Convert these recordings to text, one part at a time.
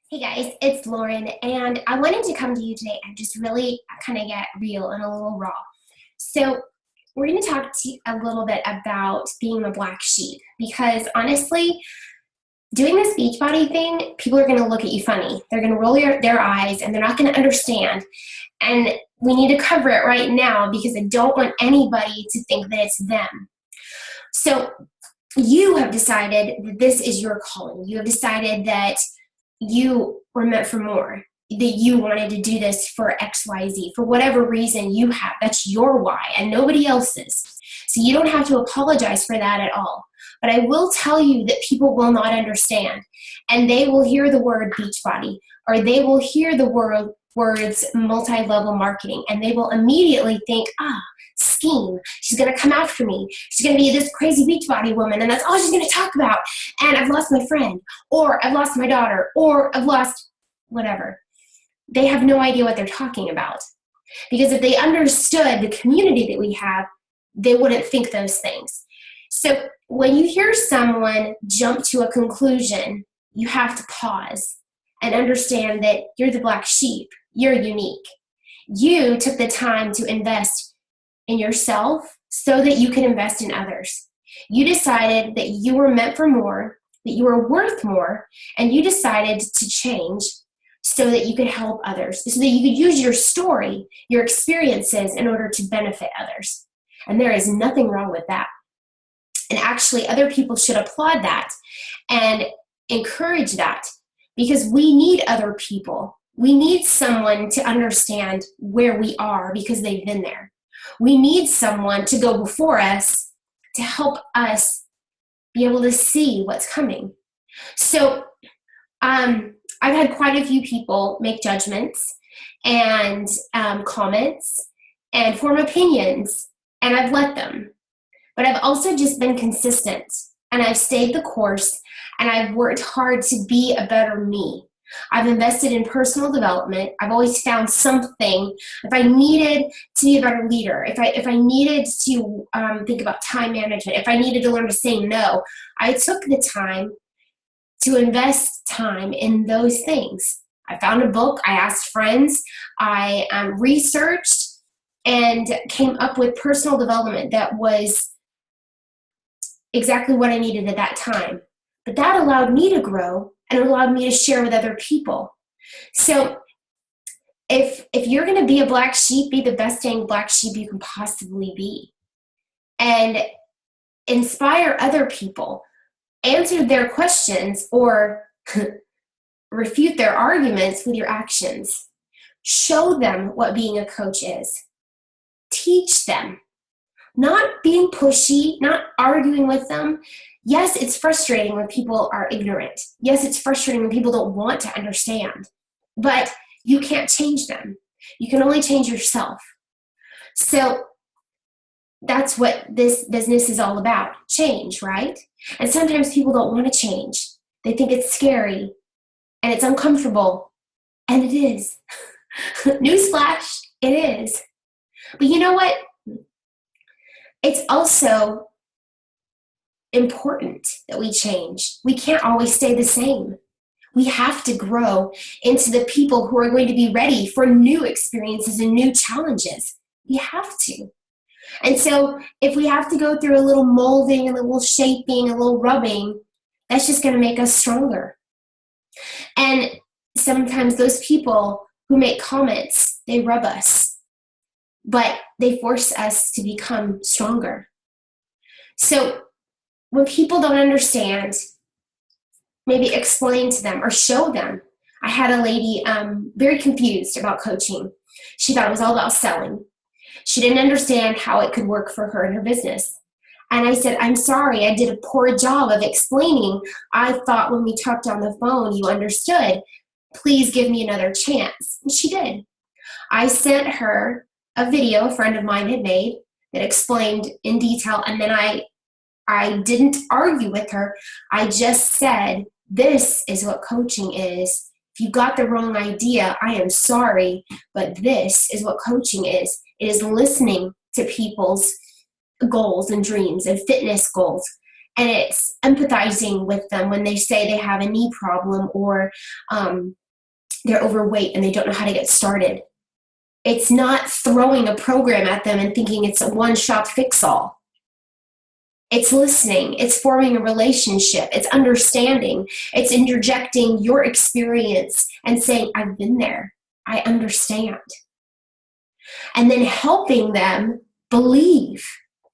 Hey guys, it's Lauren, and I wanted to come to you today and just really kind of get real and a little raw. So, we're going to talk to you a little bit about being a black sheep because honestly, doing this Beachbody thing, people are going to look at you funny. They're going to roll their eyes and they're not going to understand. And we need to cover it right now because I don't want anybody to think that it's them. So, you have decided that this is your calling. You have decided that you were meant for more, that you wanted to do this for XYZ, for whatever reason you have. That's your why and nobody else's. So you don't have to apologize for that at all. But I will tell you that people will not understand. And they will hear the word Beachbody, or they will hear the words multi-level marketing, and they will immediately think, scheme. She's going to come after me. She's going to be this crazy Beachbody woman, and that's all she's going to talk about. And I've lost my friend, or I've lost my daughter, or I've lost whatever. They have no idea what they're talking about. Because if they understood the community that we have, they wouldn't think those things. So when you hear someone jump to a conclusion, you have to pause and understand that you're the black sheep. You're unique. You took the time to invest in yourself so that you can invest in others. You decided that you were meant for more, that you were worth more, and you decided to change so that you could help others, so that you could use your story, your experiences in order to benefit others. And there is nothing wrong with that. And actually, other people should applaud that and encourage that because we need other people. We need someone to understand where we are because they've been there. We need someone to go before us to help us be able to see what's coming. So I've had quite a few people make judgments and comments and form opinions, and I've let them. But I've also just been consistent, and I've stayed the course, and I've worked hard to be a better me. I've invested in personal development. I've always found something. If I needed to be a better leader, if I needed to think about time management, if I needed to learn to say no, I took the time to invest time in those things. I found a book. I asked friends. I researched and came up with personal development that was exactly what I needed at that time. But that allowed me to grow and allowed me to share with other people. So if you're going to be a black sheep, be the best dang black sheep you can possibly be. And inspire other people. Answer their questions or refute their arguments with your actions. Show them what being a coach is. Teach them. Not being pushy, not arguing with them. Yes, it's frustrating when people are ignorant. Yes, it's frustrating when people don't want to understand. But you can't change them. You can only change yourself. So that's what this business is all about. Change, right? And sometimes people don't want to change. They think it's scary and it's uncomfortable. And it is. Newsflash, it is. But you know what? It's also important that we change. We can't always stay the same. We have to grow into the people who are going to be ready for new experiences and new challenges. We have to. And so if we have to go through a little molding, a little shaping, a little rubbing, that's just going to make us stronger. And sometimes those people who make comments, they rub us, but they force us to become stronger. So when people don't understand, maybe explain to them or show them. I had a lady very confused about coaching. She thought it was all about selling. She didn't understand how it could work for her and her business. And I said, I'm sorry, I did a poor job of explaining. I thought when we talked on the phone, you understood. Please give me another chance. And she did. I sent her a video a friend of mine had made that explained in detail, and then I didn't argue with her. I just said, this is what coaching is. If you got the wrong idea, I am sorry, but this is what coaching is. It is listening to people's goals and dreams and fitness goals and it's empathizing with them when they say they have a knee problem or they're overweight and they don't know how to get started. It's not throwing a program at them and thinking it's a one-shot fix-all. It's listening. It's forming a relationship. It's understanding. It's interjecting your experience and saying, I've been there. I understand. And then helping them believe,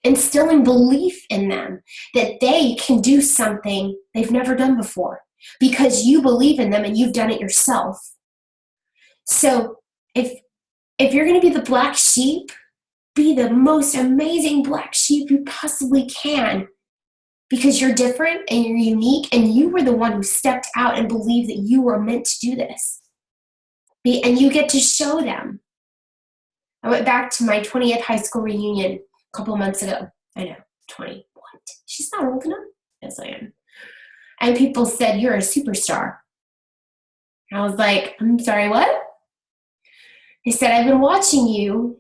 instilling belief in them that they can do something they've never done before because you believe in them and you've done it yourself. So if you're going to be the black sheep, be the most amazing black sheep you possibly can, because you're different and you're unique and you were the one who stepped out and believed that you were meant to do this. And you get to show them. I went back to my 20th high school reunion a couple months ago. I know, 20. What? She's not old enough? Yes, I am. And people said, you're a superstar. I was like, I'm sorry, what? They said, I've been watching you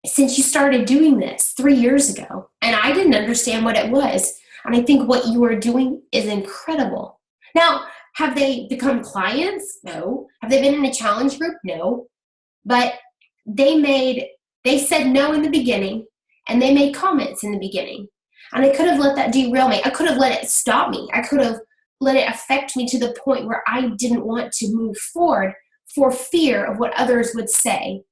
since you started doing this 3 years ago. And I didn't understand what it was. And I think what you are doing is incredible. Now, have they become clients? No. Have they been in a challenge group? No. But they said no in the beginning, and they made comments in the beginning. And I could have let that derail me. I could have let it stop me. I could have let it affect me to the point where I didn't want to move forward for fear of what others would say.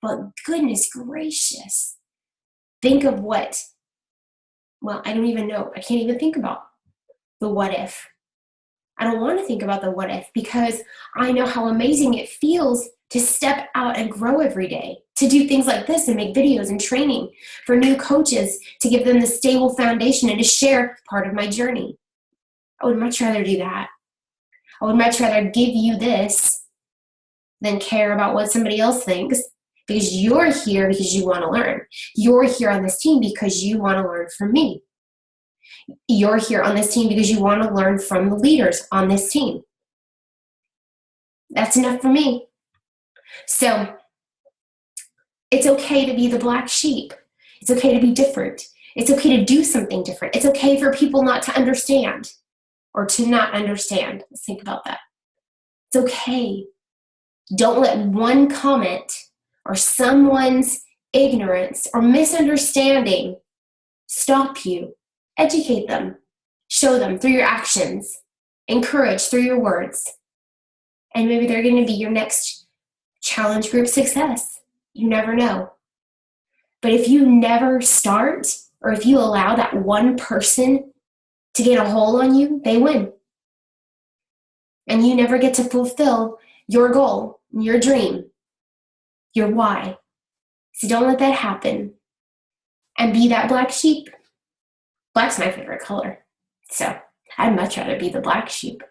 But goodness gracious, think of I don't even know. I can't even think about the what if. I don't want to think about the what if because I know how amazing it feels to step out and grow every day, to do things like this and make videos and training for new coaches, to give them the stable foundation and to share part of my journey. I would much rather do that. I would much rather give you this than care about what somebody else thinks, because you're here because you want to learn. You're here on this team because you want to learn from me. You're here on this team because you want to learn from the leaders on this team. That's enough for me. So it's okay to be the black sheep. It's okay to be different. It's okay to do something different. It's okay for people not to understand or to not understand. Let's think about that. It's okay. Don't let one comment or someone's ignorance or misunderstanding stop you. Educate them. Show them through your actions. Encourage through your words. And maybe they're going to be your next challenge group success. You never know. But if you never start, or if you allow that one person to get a hold on you, they win. And you never get to fulfill your goal, your dream, your why. So don't let that happen. And be that black sheep. Black's my favorite color. So I'd much rather be the black sheep.